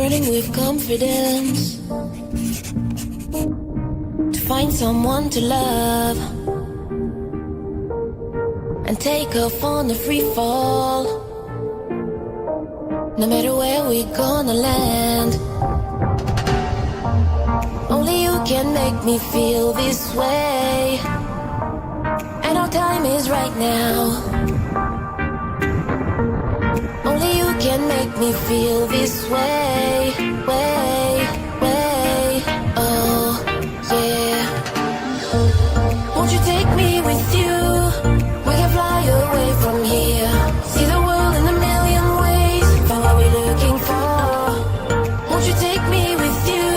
burning with confidence to find someone to love and take off on the free fall. No matter where we're gonna land, only you can make me feel this way. And our time is right now. Only you can make me feel this way, way. Oh, yeah. Won't you take me with you? We can fly away from here. See the world in a million ways. Find what we're looking for. Won't you take me with you?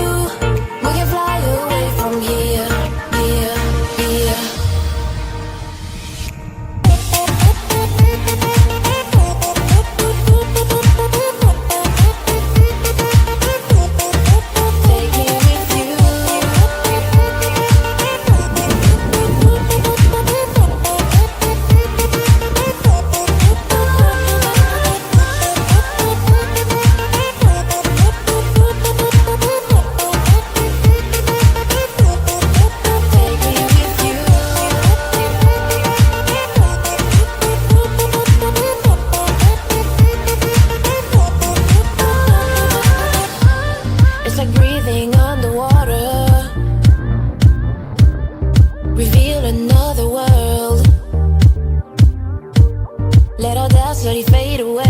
We can fly away from here, here. Like breathing underwater, reveal another world. Let all doubts slowly fade away.